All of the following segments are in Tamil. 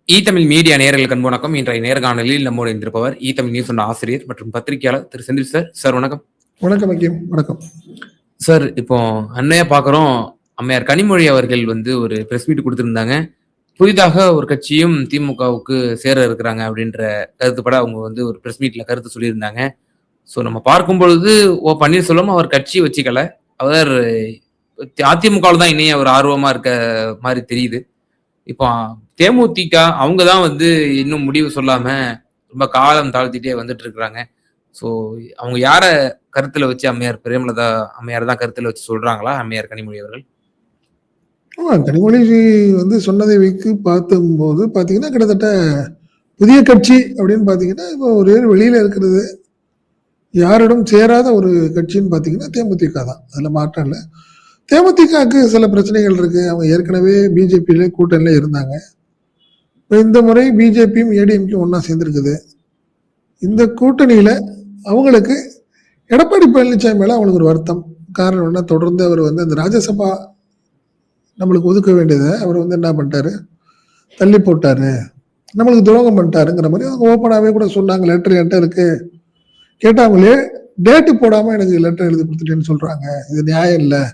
தமிழ் மீடியா நேயர்களுக்கு அன்பு வணக்கம். இன்றைய நேர்காணலில் நம்மோடு இருந்திருப்பவர் தமிழ் நியூஸ் ஒன் ஆசிரியர் மற்றும் பத்திரிகையாளர் திரு செந்தில் சார். சார் வணக்கம். வணக்கம் ஐக்கியம். வணக்கம் சார். இப்போ அன்னையா பாக்குறோம், அம்மையார் கனிமொழி அவர்கள் ஒரு பிரஸ் மீட் கொடுத்திருந்தாங்க. புதிதாக ஒரு கட்சியும் திமுகவுக்கு சேர இருக்கிறாங்க அப்படின்ற கருத்துப்பட அவங்க ஒரு பிரஸ் மீட்ல கருத்து சொல்லியிருந்தாங்க. ஸோ நம்ம பார்க்கும் பொழுது பன்னீர்செல்வம் அவர் கட்சி வச்சுக்கல, அவர் அதிமுகவில் தான் இணைய ஒரு ஆர்வமா இருக்க மாதிரி தெரியுது. இப்போ தேமுதிக அவங்க தான் இன்னும் முடிவு சொல்லாம ரொம்ப காலம் தாழ்த்திட்டே வந்துட்டு இருக்கிறாங்க. ஸோ அவங்க யார கருத்துல வச்சு அம்மையார் பிரேமலதா அம்மையார் தான் கருத்துல வச்சு சொல்றாங்களா அம்மையார் கனிமொழி அவர்கள்? கனிமொழி சொன்னதை வைத்து பார்க்கும்போது பார்த்தீங்கன்னா கிட்டத்தட்ட புதிய கட்சி அப்படின்னு பார்த்தீங்கன்னா இப்போ ஒரே வெளியில இருக்கிறது யாரிடம் சேராத ஒரு கட்சின்னு பார்த்தீங்கன்னா தேமுதிக தான். அதில் மாற்றம் இல்லை. தேமுதிகவுக்கு சில பிரச்சனைகள் இருக்கு. அவங்க ஏற்கனவே பிஜேபியில கூட்டணியில இருந்தாங்க. இந்த முறை பிஜேபியும் ஏடிஎம்கேயும் ஒன்னா சேர்ந்துருக்குது. இந்த கூட்டணியில அவங்களுக்கு எடப்பாடி பழனிசாமி மேல அவங்களுக்கு ஒரு வருத்தம். காரணம் என்ன, தொடர்ந்து அவர் அந்த ராஜ்யசபா நம்மளுக்கு ஒதுக்க வேண்டியதை அவர் என்ன பண்ணிட்டாரு, தள்ளி போட்டாரு, நம்மளுக்கு துரோகம் பண்ணிட்டாருங்கிற மாதிரி அவங்க ஓப்பனாகவே கூட சொன்னாங்க. லெட்டர் என்கிட்ட இருக்கு, கேட்டாங்களே டேட்டு போடாம எனக்கு லெட்டர் எழுதி கொடுத்துட்டேன்னு சொல்றாங்க, இது நியாயம் இல்லை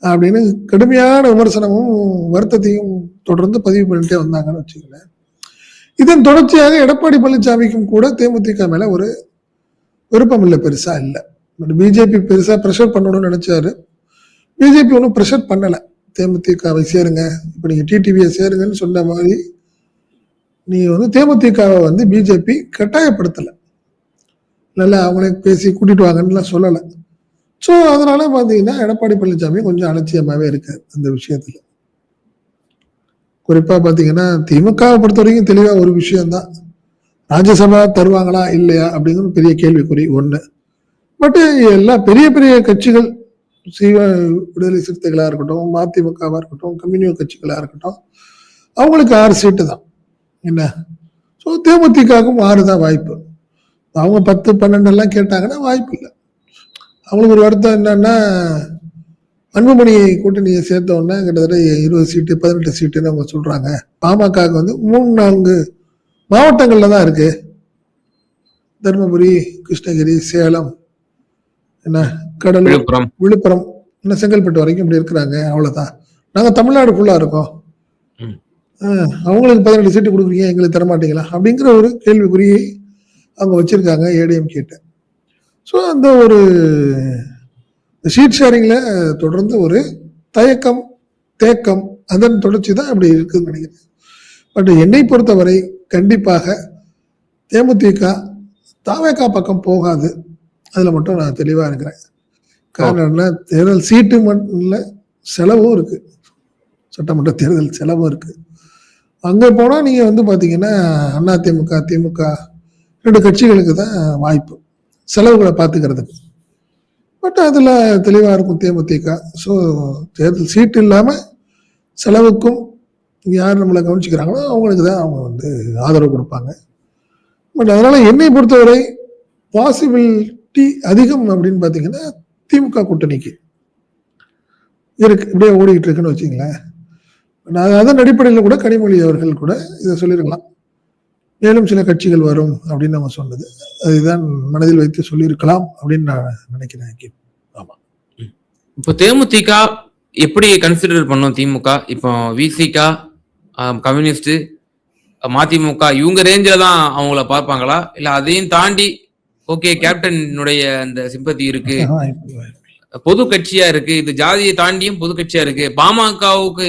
அப்படின்னு கடுமையான விமர்சனமும் வருத்தத்தையும் தொடர்ந்து பதிவு பண்ணிட்டே வந்தாங்கன்னு வச்சுக்கல. இதன் தொடர்ச்சியாக எடப்பாடி பழனிசாமிக்கும் கூட தேமுதிக மேல ஒரு விருப்பம் இல்லை, பெருசா இல்லை. பட் பிஜேபி பெருசா ப்ரெஷர் பண்ணணும்னு நினைச்சாரு. பிஜேபி ஒன்றும் ப்ரெஷர் பண்ணல, தேமுதிகவை சேருங்க, இப்ப நீங்க டிடிவியை சேருங்கன்னு சொன்ன மாதிரி நீ தேமுதிகவை பிஜேபி கட்டாயப்படுத்தலை, நல்லா அவங்களே பேசி கூட்டிட்டு வாங்கன்னு சொல்லலை. ஸோ அதனால பார்த்தீங்கன்னா எடப்பாடி பழனிசாமி கொஞ்சம் அலட்சியமாகவே இருக்கு அந்த விஷயத்துல. குறிப்பா பார்த்தீங்கன்னா திமுகவை பொறுத்த வரைக்கும் தெளிவா ஒரு விஷயம்தான், ராஜ்யசபா தருவாங்களா இல்லையா அப்படிங்கிற பெரிய கேள்விக்குறி ஒண்ணு. பட் எல்லா பெரிய பெரிய கட்சிகள், விடுதலை சிறுத்தைகளா இருக்கட்டும், மதிமுகவா இருக்கட்டும், கம்யூனிஸ்ட் கட்சிகளா இருக்கட்டும், அவங்களுக்கு 6 சீட்டு தான் என்ன. ஸோ தேமுதிகவுக்கும் 6 தான் வாய்ப்பு. அவங்க 10, 12 எல்லாம் கேட்டாங்கன்னா வாய்ப்பு இல்லை. அவங்களுக்கு ஒரு வருத்தம் என்னன்னா, அன்புமணி கூட்டணியை சேர்த்த உடனே கிட்டத்தட்ட 20 சீட்டு 18 சீட்டுன்னு அவங்க சொல்றாங்க. பாமகவுக்கு 3-4 மாவட்டங்கள்ல தான் இருக்கு, தருமபுரி, கிருஷ்ணகிரி, சேலம், என்ன கடலூர், விழுப்புரம், இன்னும் செங்கல்பட்டு வரைக்கும் இப்படி இருக்கிறாங்க. அவ்வளவுதான். நாங்க தமிழ்நாடு ஃபுல்லா இருக்கோம், அவங்களுக்கு 18 சீட்டு கொடுக்குறீங்க, எங்களுக்கு தரமாட்டீங்களா அப்படிங்கிற ஒரு கேள்விக்குறியை அவங்க வச்சிருக்காங்க ஏடிஎம் கிட்ட. ஸோ அந்த ஒரு ஷீட் ஷேரிங்ல தொடர்ந்து ஒரு தயக்கம், தேக்கம், அதன் தொடர்ச்சி தான் அப்படி இருக்குன்னு நினைக்கிறேன். பட் என்னை பொறுத்தவரை கண்டிப்பாக தேமுதிக தாவேகா பக்கம் போகாது, அதுல மட்டும் நான் தெளிவா இருக்கிறேன். காரணம் என்ன, தேர்தல் சீட்டு மட்டும் இல்லை, செலவும் இருக்கு, சட்டமன்ற தேர்தல் செலவும் இருக்கு. அங்க போனா நீங்க பாத்தீங்கன்னா அதிமுக, திமுக 2 கட்சிகளுக்கு தான் வாய்ப்பு செலவுகளை பார்த்துக்கிறதுக்கு. பட் அதுல தெளிவா இருக்கும் தேமுதிக. ஸோ தேர்தல் சீட்டு இல்லாம செலவுக்கும் யார் நம்மளை கவனிச்சுக்கிறாங்களோ அவங்களுக்கு தான் அவங்க ஆதரவு கொடுப்பாங்க. பட் அதனால என்னை பொறுத்தவரை பாசிபிலிட்டி அதிகம் அப்படின்னு பாத்தீங்கன்னா திமுக கூட்டணிக்கு இருக்கு, இப்படியே ஓடிக்கிட்டு இருக்குன்னு வச்சுங்களேன். அதன் அடிப்படையில் கூட கனிமொழி அவர்கள் கூட இதை சொல்லியிருக்கலாம், மேலும் சில கட்சிகள் வரும் அப்படின்னு நம்ம சொன்னது அதுதான் மனதில் வைத்து சொல்லியிருக்கலாம் அப்படின்னு நான் நினைக்கிறேன். ஆமா. இப்போ தேமுதிக எப்படி கன்சிடர் பண்ணும் திமுக? இப்போ விசிக, கம்யூனிஸ்ட், மதிமுக இவங்க ரேஞ்சில தான் அவங்கள பார்ப்பாங்களா, இல்ல அதையும் தாண்டி ஓகே கேப்டனுடைய அந்த சிம்பத்தி இருக்கு, பொது கட்சியா இருக்கு, இது ஜாதியை தாண்டியும் பொது கட்சியா இருக்கு, பாமகவுக்கு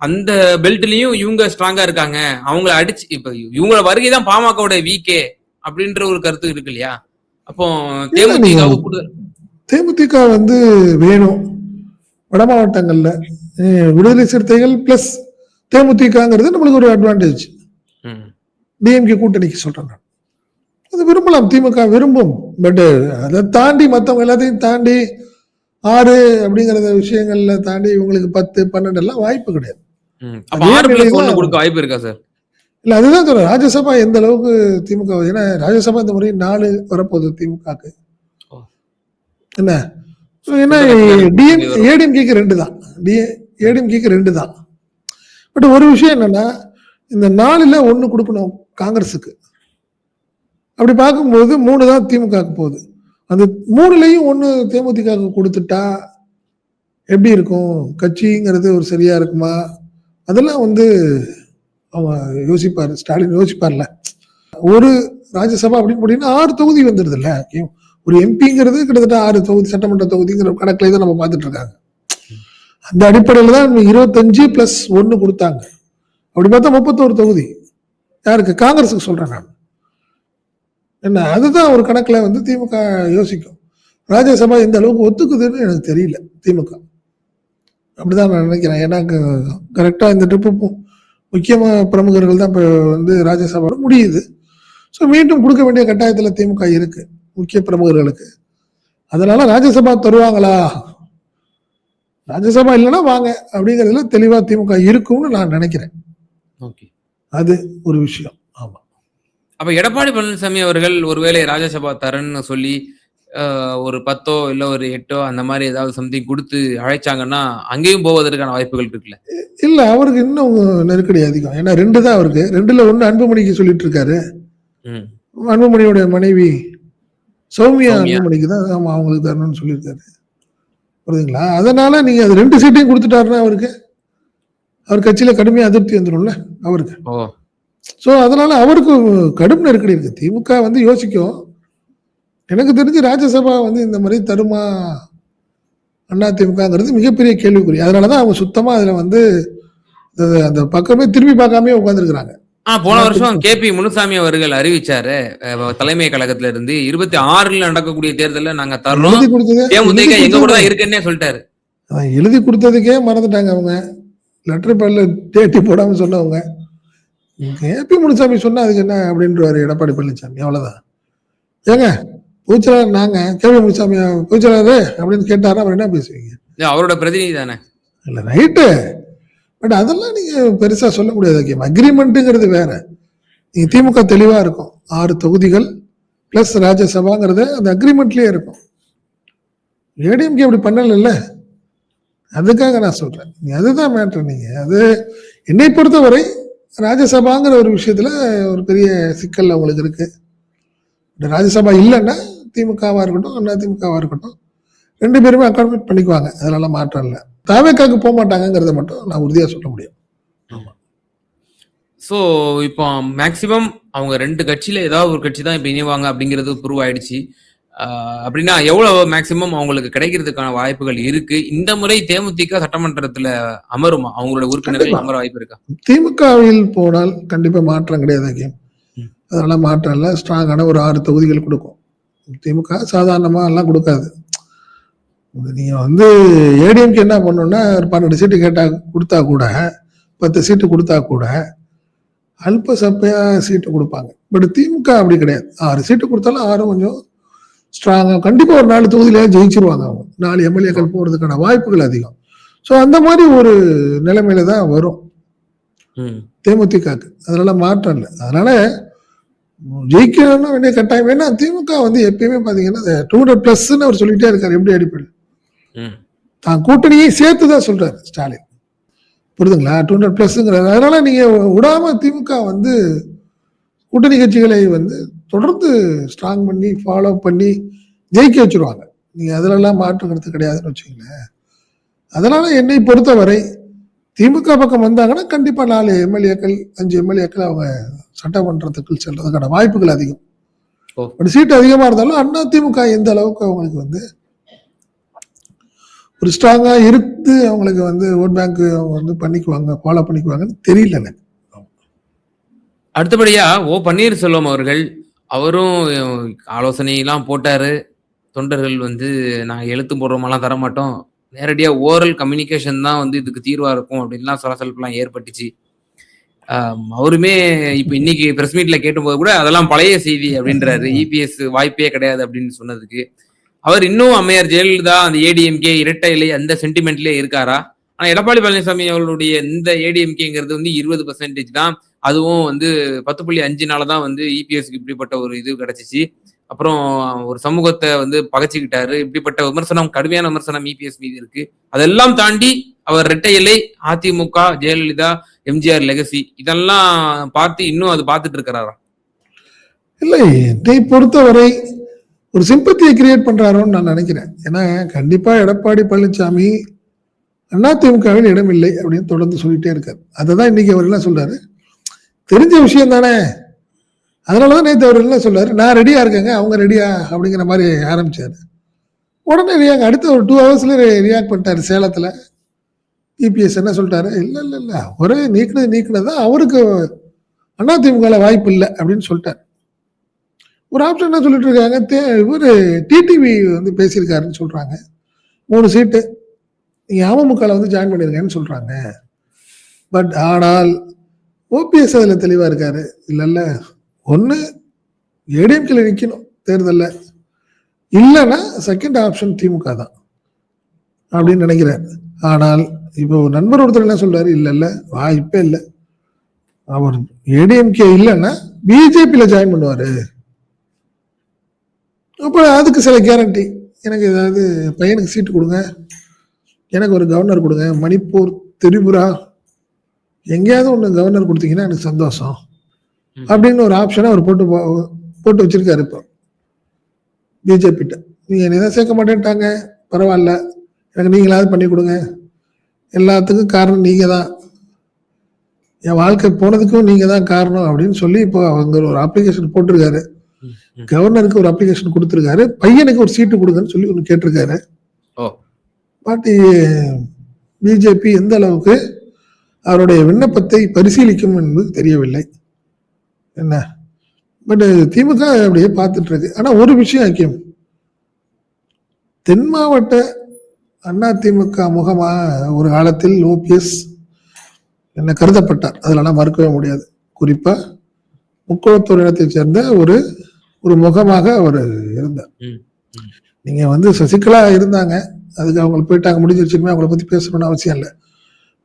அந்த பெல்ட்லயும் இவங்க ஸ்ட்ராங்கா இருக்காங்க, அவங்கள அடிச்சு இப்ப இவங்கள வருகைதான் பாமகவோட வீக்கே அப்படின்ற ஒரு கருத்து இருக்கு இல்லையா? அப்போ தேமுதிக வேணும் வட மாவட்டங்கள்ல விடுதலை சிறுத்தைகள் பிளஸ் தேமுதிகங்கிறது நம்மளுக்கு ஒரு அட்வான்டேஜ். டிஎம்கே கூட்டணிக்கு சொல்றேன், அது விரும்பலாம், திமுக விரும்பும். பட் அதை தாண்டி மற்றவங்க எல்லாத்தையும் தாண்டி 6 அப்படிங்கிற விஷயங்கள்ல தாண்டி இவங்களுக்கு 10, 12 எல்லாம் வாய்ப்பு கிடையாது. வாய்ப்பு இருக்கா சார்? இல்ல அதுதான் சொல்றேன், ராஜ்யசபா எந்த அளவுக்கு திமுக, ஏன்னா ராஜ்யசபா இந்த முறை 4 வரப்போகுது திமுகக்கு என்ன. ஏன்னா ஏடிஎம்கேக்கு 2 தான், ஏடிஎம்கேக்கு 2 தான். பட் ஒரு விஷயம் என்னன்னா, இந்த 4ல் 1 கொடுக்கணும் காங்கிரஸுக்கு. அப்படி பார்க்கும்போது 3 தான் திமுகவுக்கு போகுது. அந்த 3லயும் 1 தேமுதிகவுக்கு கொடுத்துட்டா எப்படி இருக்கும்? கட்சிங்கிறது ஒரு சரியா இருக்குமா? அதெல்லாம் வந்து அவன் யோசிப்பாரு. ஸ்டாலின் யோசிப்பார்ல. ஒரு ராஜ்யசபா அப்படின்னு போட்டீங்கன்னா 6 தொகுதி வந்துடுதுல்ல. ஒரு எம்பிங்கிறது கிட்டத்தட்ட 6 தொகுதி சட்டமன்ற தொகுதிங்கிற கணக்கிலே தான் நம்ம பார்த்துட்டு இருக்காங்க. அந்த அடிப்படையில் தான் 25 + 1 கொடுத்தாங்க. அப்படி பார்த்தா 31 தொகுதி. யாருக்கு? காங்கிரஸுக்கு சொல்றேன் நான். என்ன அதுதான் ஒரு கணக்குல வந்து திமுக யோசிக்கும். ராஜ்யசபா எந்த அளவுக்கு ஒத்துக்குதுன்னு எனக்கு தெரியல திமுக. அப்படிதான் நான் நினைக்கிறேன். ஏன்னா கரெக்டா இந்த ட்ரிப்பு முக்கியமான பிரமுகர்கள் தான் இப்போ வந்து ராஜ்யசபா முடியுது. ஸோ மீண்டும் கொடுக்க வேண்டிய கட்டாயத்தில் திமுக இருக்கு முக்கிய பிரமுகர்களுக்கு. அதனால ராஜ்யசபா தருவாங்களா? ராஜ்யசபா இல்லைன்னா வாங்க அப்படிங்கிறதுல தெளிவா திமுக இருக்கும்னு நான் நினைக்கிறேன். அது ஒரு விஷயம். ஆமா. அப்ப எடப்பாடி பழனிசாமி அவர்கள் ஒருவேளை ராஜ்யசபா தரேன்னு சொல்லி ஒரு 10 இல்ல ஒரு 8 அந்த மாதிரி ஏதாவது சம்திங் கொடுத்து அழைச்சாங்கன்னா அங்கேயும் போவதற்கான வாய்ப்புகள் இருக்குல்ல? இல்ல, அவருக்கு இன்னும் நெருக்கடி அதிகம். ஏன்னா 2 தான் அவருக்கு. 2ல் 1 அன்புமணிக்கு சொல்லிட்டு இருக்காரு. அன்புமணியோட மனைவி சௌமியா அன்புமணிக்கு தான் அவங்களுக்கு தரணும்னு சொல்லியிருக்காரு. புரியுதுங்களா? அதனால நீங்க அது 2 சீட்டையும் கொடுத்துட்டாருன்னா அவருக்கு அவர் கட்சியில கடுமையா அதிருப்தி வந்துடும்ல அவருக்கு. ஸோ அதனால அவருக்கு கடும் நெருக்கடி இருக்கு. திமுக வந்து யோசிக்கும். எனக்கு தெரிஞ்சு ராஜ்யசபா வந்து இந்த மாதிரி தருமா அதிமுகங்கிறது மிகப்பெரிய கேள்விக்குறி. அதனாலதான் அவங்க சுத்தமா அதுல வந்து அந்த பக்கமே திரும்பி பார்க்காம உட்கார்ந்துருக்காங்க. போன வருஷம் KP முனுசாமி அவர்கள் அறிவிச்சாரு தலைமை கழகத்துல இருந்து 26ல் நடக்கக்கூடிய தேர்தலில் நாங்க தர்றோம், தேமுதிக எங்க கூட தான் இருக்குன்னே சொல்லிட்டாரு. எழுதி கொடுத்ததுக்கே மறந்துட்டாங்க அவங்க. லெட்டர் பேர்ல தேட்டி போடாம சொன்னவங்க. KP முனுசாமி சொன்னா அதுக்கு என்ன அப்படின்றாரு எடப்பாடி பழனிசாமி. அவ்வளவுதான். ஏங்க பூச்சலாளர் நாங்க KP முனுசாமி பூச்சலாளரு அப்படின்னு கேட்டாரா அவர் என்ன பேசுவீங்க? அவரோட பிரதிநிதி தானே. இல்ல ரைட்டு. பட் அதெல்லாம் நீங்க பெருசா சொல்ல முடியாது. அக்ரிமெண்ட்டுங்கிறது வேற. நீங்க திமுக தெளிவா இருக்கும். 6 தொகுதிகள் பிளஸ் ராஜ்யசபாங்கிறது அந்த அக்ரிமெண்ட்லயே இருக்கும். ஏடிஎம்கே அப்படி பண்ணல. அதுக்காக நான் சொல்றேன். அதுதான் மேட்ரு. நீங்க அது என்னை பொறுத்தவரை ராஜ்யசபாங்கிற ஒரு விஷயத்துல ஒரு பெரிய சிக்கல் அவங்களுக்கு இருக்கு. ராஜ்யசபா இல்லைன்னா திமுகவா இருக்கட்டும் அதிமுகவா இருக்கட்டும் 2 பேருமே அக்காமடேட் பண்ணிக்குவாங்க. அதனால மாற்றம் இல்லை. தாவேக்காக்கு போக மாட்டாங்கிறத மட்டும் நான் உறுதியா சொல்ல முடியும். ஸோ இப்போ மேக்சிமம் அவங்க 2 கட்சியில ஏதாவது ஒரு கட்சி தான் இப்போ இணைவாங்க அப்படிங்கிறது ப்ரூவ் ஆயிடுச்சு. அப்படின்னா எவ்வளவு மேக்சிமம் அவங்களுக்கு கிடைக்கிறதுக்கான வாய்ப்புகள் இருக்கு? இந்த முறை தேமுதிக சட்டமன்றத்துல அமருமா? அவங்களோட உறுப்பினர்கள் அமர வாய்ப்பு இருக்கா? திமுகவில் போனால் கண்டிப்பா மாற்றம் கிடையாது. அதனால மாற்றம் இல்லை. ஸ்ட்ராங்கான ஒரு 6 தொகுதிகள் கொடுக்கும். திமுக சாதாரணமா எல்லாம் கொடுக்காது. நீங்க வந்து ஏடிஎம்கே என்ன பண்ணணும்னா ஒரு 12 சீட்டு கேட்டா கொடுத்தா கூட 10 சீட்டு கொடுத்தா கூட அல்ப சப்பையா சீட்டு கொடுப்பாங்க. பட் திமுக அப்படி கிடையாது. 6 சீட்டு கொடுத்தாலும் 6 கொஞ்சம் ஸ்ட்ராங்கா கண்டிப்பா ஒரு 4 தொகுதியிலேயே ஜெயிச்சிருவாங்க. அவங்க 4 எம்எல்ஏக்கள் போறதுக்கான வாய்ப்புகள் அதிகம். ஸோ அந்த மாதிரி ஒரு நிலைமையில தான் வரும் தேமுதிகக்கு. அதனால மாற்றம் இல்லை. அதனால ஜெயிக்கணும்னு வேண்டிய கட்டாயம். ஏன்னா திமுக வந்து எப்பயுமே பாத்தீங்கன்னா 200+ அவர் சொல்லிட்டே இருக்காரு. எப்படி அடிப்படை தான் கூட்டணியை சேர்த்துதான் சொல்றாரு ஸ்டாலின். புரியுதுங்களா? 200+ங்கிறது. அதனால நீங்க விடாம திமுக வந்து கூட்டணி கட்சிகளை வந்து தொடர்ந்து ஸ்ட்ராங் பண்ணி ஃபாலோ பண்ணி ஜெயிக்க வச்சிருவாங்க. நீங்க அதுலலாம் மாற்றுக்கிறது கிடையாதுன்னு வச்சுக்கோங்களேன். அதனால என்னை பொறுத்தவரை திமுக பக்கம் வந்தாங்கன்னா கண்டிப்பா 4 எம்எல்ஏக்கள் 5 எம்எல்ஏக்கள் அவங்க சட்டமன்றத்துக்குள் செல்றதுக்கான வாய்ப்புகள் அதிகம். பட் சீட்டு அதிகமா இருந்தாலும் அதிமுக எந்த அளவுக்கு அவங்களுக்கு வந்து ஒரு ஸ்ட்ராங்கா இருந்து அவங்களுக்கு வந்து ஓட் பேங்க் அவங்க வந்து பண்ணிக்குவாங்க, ஃபாலோ பண்ணிக்குவாங்கன்னு தெரியல எனக்கு. அடுத்தபடியா பன்னீர்செல்வம் அவர்கள் அவரும் ஆலோசனை எல்லாம் போட்டாரு. தொண்டர்கள் வந்து நாங்க எழுத்து போடுறோமெல்லாம் தரமாட்டோம், நேரடியா ஓரல் கம்யூனிகேஷன் தான் வந்து இதுக்கு தீர்வா இருக்கும் அப்படின்லாம் சலசலப்புலாம் ஏற்பட்டுச்சு. அவருமே இப்ப இன்னைக்கு பிரஸ் மீட்ல கேட்டும்போது கூட அதெல்லாம் பழைய செய்தி அப்படின்றாரு. இபிஎஸ் வாய்ப்பே கிடையாது அப்படின்னு சொன்னதுக்கு அவர் இன்னும் அம்மையார் ஜெயலலிதா அந்த ஏடிஎம்கே இரட்டை இலை அந்த சென்டிமெண்ட்லயே இருக்காரா? ஆனா எடப்பாடி பழனிசாமி அவர்களுடைய இந்த ஏடிஎம்கேங்கிறது வந்து 20% தான். அதுவும் வந்து 10.5 தான் வந்து இபிஎஸ்க்கு இப்படிப்பட்ட ஒரு இது கிடைச்சிச்சு. அப்புறம் ஒரு சமூகத்தை வந்து பகைச்சுக்கிட்டாரு. இப்படிப்பட்ட விமர்சனம், கடுமையான விமர்சனம் இபிஎஸ் மீது இருக்கு. அதெல்லாம் தாண்டி அவர் இரட்டை இலை, அதிமுக, ஜெயலலிதா, எம்ஜிஆர் லெகசி இதெல்லாம் பார்த்து இன்னும் அது பார்த்துட்டு இருக்கிறாரா? இல்லை, என்னை பொறுத்தவரை ஒரு சிம்பத்தியை கிரியேட் பண்றாரோன்னு நான் நினைக்கிறேன். ஏன்னா கண்டிப்பா எடப்பாடி பழனிசாமி அதிமுகவில் இடம் இல்லை அப்படின்னு தொடர்ந்து சொல்லிட்டே இருக்காரு. அததான் இன்னைக்கு அவர் என்ன சொல்றாரு, தெரிஞ்ச விஷயம் தானே, அதனாலதான் நேற்று அவர் என்ன சொல்றாரு, நான் ரெடியா இருக்கேங்க, அவங்க ரெடியா அப்படிங்கிற மாதிரி ஆரம்பிச்சாரு. உடனே அடுத்த ஒரு 2 ஹவர்ஸ்ல ரியாக்ட் பண்ணிட்டாரு. சேலத்துல இபிஎஸ் என்ன சொல்லிட்டாரு, இல்ல இல்ல இல்ல ஒரே நீக்கினதுதான் அவருக்கு அதிமுக வாய்ப்பு இல்லை அப்படின்னு சொல்லிட்டாரு. ஒரு ஆப்ஷன் என்ன சொல்லிட்டு இருக்காங்க, இவரு டிடிவி வந்து பேசியிருக்காருன்னு சொல்றாங்க. 3 சீட்டு நீங்க அமமுக வந்து ஜாயின் பண்ணிருக்கேன்னு சொல்றாங்க. பட் ஆனால் ஓபிஎஸ் அதுல தெளிவா இருக்காரு. இல்ல ஒண்ணு ஏடிஎம்கேல நிக்கணும் தேர்தல்ல, இல்லைன்னா செகண்ட் ஆப்ஷன் திமுக தான் அப்படின்னு நினைக்கிறார். ஆனால் இப்போ நண்பர் ஒருத்தர் என்ன சொல்றாரு, இல்ல வாய்ப்பே இல்லை, அவர் ஏடிஎம்கே இல்லைன்னா பிஜேபியில ஜாயின் பண்ணுவாரு. அப்ப அதுக்கு சில கேரண்டி, எனக்கு ஏதாவது பையனுக்கு சீட்டு கொடுங்க, எனக்கு ஒரு கவர்னர் கொடுங்க, மணிப்பூர், திரிபுரா எங்கேயாவது ஒன்று கவர்னர் கொடுத்தீங்கன்னா எனக்கு சந்தோஷம் அப்படின்னு ஒரு ஆப்ஷனை அவர் போட்டு வச்சிருக்காரு. இப்போ பிஜேபிட்ட நீங்க என்னதான் சேர்க்க மாட்டேன்ட்டாங்க, பரவாயில்ல, எனக்கு நீங்களாவது பண்ணி கொடுங்க, எல்லாத்துக்கும் காரணம் நீங்க தான், என் வாழ்க்கை போனதுக்கும் நீங்க தான் காரணம் அப்படின்னு சொல்லி இப்போ அவங்க ஒரு அப்ளிகேஷன் போட்டிருக்காரு. கவர்னருக்கு ஒரு அப்ளிகேஷன் கொடுத்திருக்காரு, பையனுக்கு ஒரு சீட்டு கொடுங்கன்னு சொல்லி ஒன்று கேட்டிருக்காரு. பட் பிஜேபி எந்த அளவுக்கு அவருடைய விண்ணப்பத்தை பரிசீலிக்கும் என்பது தெரியவில்லை என்ன. பட் திமுக அப்படியே பார்த்துட்டு இருக்கு. ஆனா ஒரு விஷயம் ஐக்கியம், தென் மாவட்ட அதிமுக முகமா ஒரு காலத்தில் ஓபிஎஸ் என்ன கருதப்பட்டார், அதெல்லாம் மறுக்கவே முடியாது. குறிப்பா முக்குளத்தூர் இனத்தை சேர்ந்த ஒரு முகமாக அவர் இருந்தார். நீங்க வந்து சசிகலா இருந்தாங்க, அதுக்கு அவங்க போயிட்டாங்க, முடிஞ்சிருச்சுமே, அவங்கள பத்தி பேசணும்னு அவசியம் இல்லை.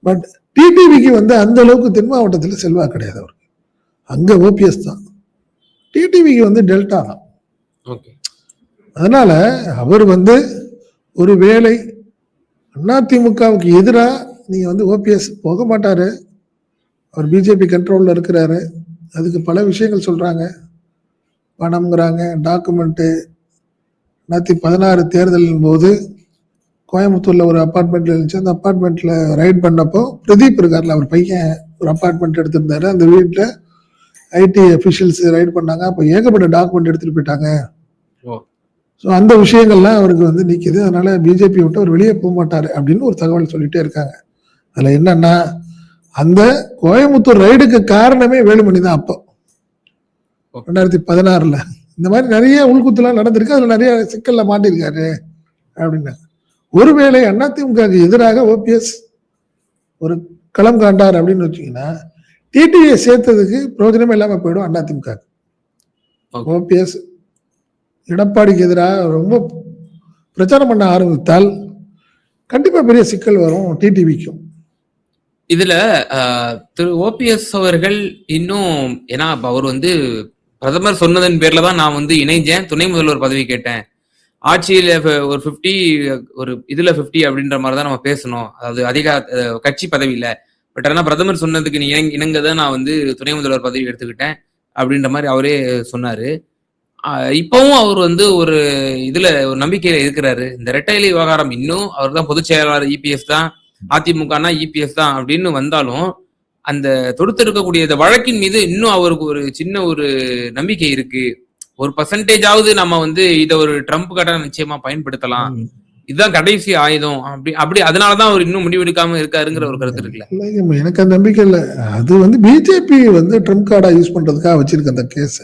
பட் டிடிவிக்கு வந்து அந்த அளவுக்கு தென் மாவட்டத்தில் செல்வா கிடையாது அவருக்கு, அங்க ஓபிஎஸ் தான், டிடிவிக்கு வந்து டெல்டா தான். அதனால அவர் வந்து ஒரு வேளை அதிமுகவுக்கு எதிராக நீங்க வந்து ஓபிஎஸ் போக மாட்டாரு, அவர் பிஜேபி கண்ட்ரோல்ல இருக்கிறாரு. அதுக்கு பல விஷயங்கள் சொல்றாங்க, பணம்ங்கிறாங்க, டாக்குமெண்ட். 2016 தேர்தலின் போது கோயம்புத்தூர்ல ஒரு அப்பார்ட்மெண்ட்ல இருந்துச்சு, அந்த அப்பார்ட்மெண்ட்ல ரைட் பண்ணப்போ பிரதீப் இருக்கார்ல, அவர் பையன் ஒரு அப்பார்ட்மெண்ட் எடுத்திருந்தாரு, அந்த வீட்டுல ஐடி அபிஷியல்ஸ் ரைட் பண்ணாங்க. அப்போ ஏகப்பட்ட டாக்குமெண்ட் எடுத்துட்டு போயிட்டாங்க. ஸோ அந்த விஷயங்கள்லாம் அவருக்கு வந்து நிற்கிது. அதனால பிஜேபி விட்டு அவர் வெளியே போக மாட்டாரு அப்படின்னு ஒரு தகவல் சொல்லிட்டே இருக்காங்க. அதுல என்னன்னா, அந்த கோயம்புத்தூர் ரைடுக்கு காரணமே வேலுமணி தான். அப்போ 2016 இந்த மாதிரி நிறைய உள்குத்துலாம் நடந்திருக்கு, அதுல நிறைய சிக்கல்ல மாட்டிருக்காரு அப்படின்னா, ஒருவேளை அதிமுக எதிராக ஓபிஎஸ் ஒரு களம் காண்டார் அப்படின்னு வச்சீங்கன்னா, டிடிவியை சேர்த்ததுக்கு பிரயோஜனமே இல்லாம போயிடும் அதிமுக. ஓபிஎஸ் எடப்பாடிக்கு எதிராக ரொம்ப பிரச்சாரம் பண்ண ஆரம்பித்தால் கண்டிப்பா பெரிய சிக்கல் வரும் டிடிவிக்கும். இதுல திரு ஓபிஎஸ் அவர்கள் இன்னும், ஏன்னா அவர் வந்து பிரதமர் சொன்னதன் பேர்ல தான் நான் வந்து இணைஞ்சேன், துணை முதல்வர் பதவி கேட்டேன், ஆட்சியில ஒரு 50 ஒரு இதுல 50 அப்படின்ற மாதிரி தான் நம்ம பேசணும், அதாவது அதிக கட்சி பதவியில. பட் ஆனா பிரதமர் சொன்னதுக்கு நீ இணங்கதான் நான் வந்து துணை முதல்வர் பதவி எடுத்துக்கிட்டேன் அப்படின்ற மாதிரி அவரே சொன்னாரு. இப்பவும் அவர் வந்து ஒரு இதுல ஒரு நம்பிக்கையில இருக்கிறாரு. இந்த இரட்டை இலை விவகாரம் இன்னும் அவர் தான் பொதுச் செயலாளர், இபிஎஸ் தான், அதிமுகனா இபிஎஸ் தான் அப்படின்னு வந்தாலும் அந்த தொடுத்து இருக்கக்கூடிய இந்த வழக்கின் மீது இன்னும் அவருக்கு ஒரு சின்ன ஒரு நம்பிக்கை இருக்கு. ஒரு பர்சன்டேஜாவது நம்ம வந்து இதை ஒரு ட்ரம்ப் கட்ட நிச்சயமா பயன்படுத்தலாம், இதுதான் கடைசி ஆயுதம் அப்படி அதனாலதான் அவர் இன்னும் முடிவெடுக்காம இருக்காருங்கிற ஒரு கருத்து இருக்குல்ல. எனக்கு அந்த நம்பிக்கை இல்லை. அது வந்து பிஜேபி வந்து ட்ரம்ப் கார்டா யூஸ் பண்றதுக்காக வச்சிருக்க அந்த கேஸ்,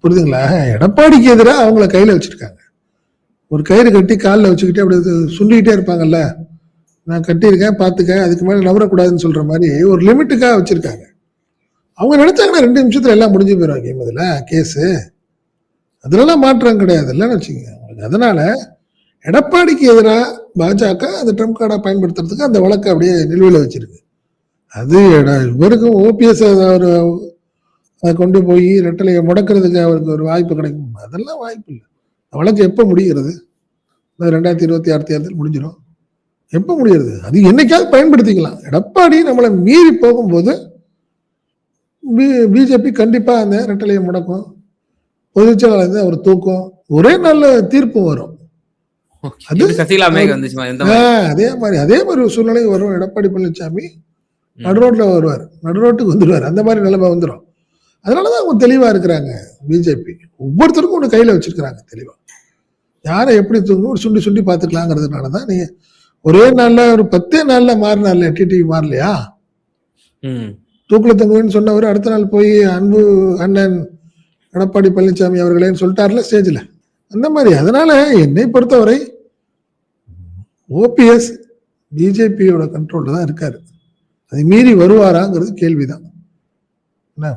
புரியுதுங்களா? எடப்பாடிக்கு எதிராக அவங்கள கையில வச்சிருக்காங்க, ஒரு கயிறு கட்டி காலில் வச்சுக்கிட்டு அப்படி சுண்டிக்கிட்டே இருப்பாங்கல்ல, நான் கட்டியிருக்கேன் பாத்துக்க, அதுக்கு மேல நவரக்கூடாதுன்னு சொல்ற மாதிரி ஒரு லிமிட்டுக்காக வச்சிருக்காங்க. அவங்க நினைச்சாங்கன்னா 2 நிமிஷத்துல எல்லாம் முடிஞ்சு போயிடும் முதல்ல கேஸு, அதுலலாம் மாற்றம் கிடையாது இல்லைன்னு வச்சுக்கோங்க. அதனால எடப்பாடிக்கு எதிராக பாஜக அந்த ட்ரம்ப் கார்டா பயன்படுத்துறதுக்கு அந்த வழக்கை அப்படியே நிலுவையில் வச்சிருக்கு. அது இவருக்கும் ஓபிஎஸ் அதை கொண்டு போய் ரெட்டலையை முடக்கிறதுக்கு அவருக்கு ஒரு வாய்ப்பு கிடைக்கும். அதெல்லாம் வாய்ப்பு இல்லை. வழக்கு எப்போ முடிகிறது? 2026 தேர்தல் முடிஞ்சிடும். எப்போ முடிகிறது? அது என்னைக்காவது பயன்படுத்திக்கலாம். எடப்பாடி நம்மளை மீறி போகும்போது பிஜேபி கண்டிப்பா அந்த ரெட்டலையை முடக்கும், பொதுச்செயலாளர் அவர் தூக்கும், ஒரே நல்ல தீர்ப்பு வரும். அது அதே மாதிரி ஒரு சூழ்நிலை வரும். எடப்பாடி பழனிசாமி நடுரோட்ல வருவார், நடுரோட்டுக்கு வந்துடுவார். அந்த மாதிரி நிலைமை வந்துடும். அதனாலதான் அவங்க தெளிவா இருக்கிறாங்க. பிஜேபி ஒவ்வொருத்தருக்கும் ஒண்ணு கையில வச்சிருக்கிறாங்க தெளிவா. யாரை எப்படி தூங்கணும் சுண்டி சுண்டி பாத்துக்கலாங்கிறதுனாலதான் நீங்க ஒரே நாள்ல ஒரு 10 நாள்ல மாறினார்ல, டிடிவி மாறலையா? தூக்குல தங்குவேன்னு சொன்னவர் அடுத்த நாள் போய் அன்பு அண்ணன் எடப்பாடி பழனிசாமி அவர்களேன்னு சொல்லிட்டார்ல ஸ்டேஜ்ல. அந்த மாதிரி. அதனால என்னை பொறுத்தவரை ஓபிஎஸ் பிஜேபியோட கண்ட்ரோல்ல தான் இருக்காரு. அதை மீறி வருவாராங்கிறது கேள்விதான்.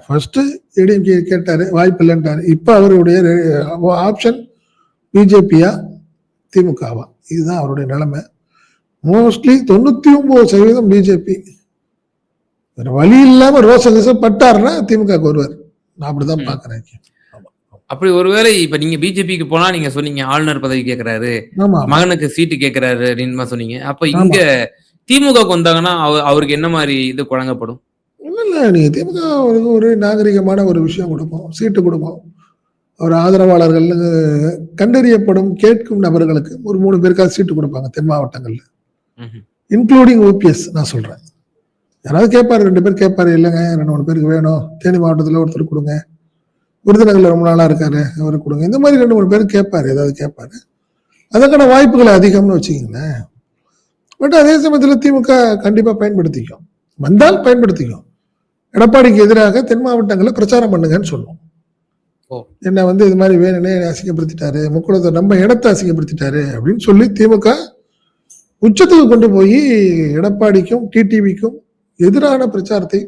ஃபர்ஸ்ட் ஏடிஎம்கே கேட்டாரு, வாய்ப்பு இல்லைன்ட்டாரு. இப்ப அவருடைய ஆப்ஷன் பிஜேபியா திமுகவா, இதுதான் அவருடைய நிலைமை. Mostly 99% BJP. வேற வழி இல்லாம ரோச பட்டாருன்னா திமுக வருவார். நான் அப்படிதான் பாக்குறேன். அப்படி ஒருவேளை இப்ப நீங்க பிஜேபிக்கு போனா, நீங்க சொன்னீங்க ஆளுநர் பதவி கேட்கிறாரு, மகனுக்கு சீட்டு கேட்கிறாரு அப்படின்னு சொன்னீங்க. அப்ப இங்க திமுக வந்தாங்கன்னா அவருக்கு என்ன மாதிரி இது வழங்கப்படும்? இல்ல நீங்க திமுக ஒரு நாகரிகமான ஒரு விஷயம் கொடுப்போம், சீட்டு கொடுப்போம். அவர் ஆதரவாளர்கள் கண்டறியப்படும் கேட்கும் நபர்களுக்கு ஒரு 3 பேருக்காவது சீட்டு கொடுப்பாங்க தென் மாவட்டங்கள்ல, இன்க்ளூடிங் ஓபிஎஸ். நான் சொல்றேன், யாராவது கேட்பாரு, 2 பேர் கேட்பாரு, இல்லைங்க 2-3 பேருக்கு வேணும், தேனி மாவட்டத்தில் ஒருத்தர் கொடுங்க, விருதுநகர்ல ரொம்ப நாளா இருக்காரு அவருக்கு கொடுங்க, இந்த மாதிரி 2-3 பேர் கேட்பாரு, ஏதாவது கேட்பாரு. அதற்கான வாய்ப்புகள் அதிகம்னு வச்சுக்கீங்களேன். பட் அதே சமயத்தில் திமுக கண்டிப்பா பயன்படுத்திக்கும், வந்தால் பயன்படுத்திக்கும். எடப்பாடிக்கு எதிராக தென் மாவட்டங்களில் பிரச்சாரம் பண்ணுங்கன்னு சொல்லுவோம். என்ன இது மாதிரி வேணும்னே அசிங்கப்படுத்திட்டாரு, முக்குளத்தை நம்ம இடத்தை அசிங்கப்படுத்திட்டாரு அப்படின்னு சொல்லி திமுக உச்சத்துக்கு கொண்டு போய் எடப்பாடிக்கும் டிடிவிக்கும் எதிரான பிரச்சாரத்தை,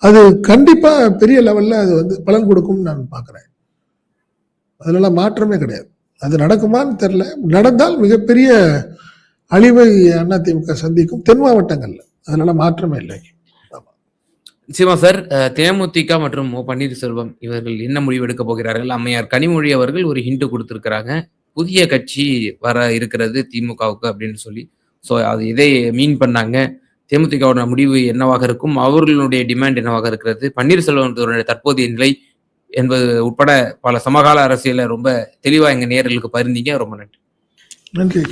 அது கண்டிப்பா பெரிய லெவல்ல அது பலன் கொடுக்கும் நான் பாக்குறேன். அதுல மாற்றமே கிடையாது. அது நடக்குமான்னு தெரியல. நடந்தால் மிகப்பெரிய அழிவை அதிமுக சந்திக்கும் தென் மாவட்டங்கள்ல. அதனால மாற்றமே இல்லை. நிச்சயமா சார். தேமுதிக மற்றும் ஓ பன்னீர்செல்வம் இவர்கள் என்ன முடிவு எடுக்க போகிறார்கள்? அம்மையார் கனிமொழி அவர்கள் ஒரு ஹிண்ட் கொடுத்திருக்கிறாங்க, புதிய கட்சி வர இருக்கிறது திமுகவுக்கு அப்படின்னு சொல்லி. ஸோ அது இதை மீன் பண்ணாங்க. தேமுதிகவோட முடிவு என்னவாக இருக்கும், அவர்களுடைய டிமாண்ட் என்னவாக இருக்கிறது, பன்னீர்செல்வத்தோட தற்போதைய நிலை என்பது உட்பட பல சமகால அரசியலை ரொம்ப தெளிவா எங்க நேயர்களுக்கு பகிர்ந்தீங்க. ரொம்ப நன்றி. நன்றி.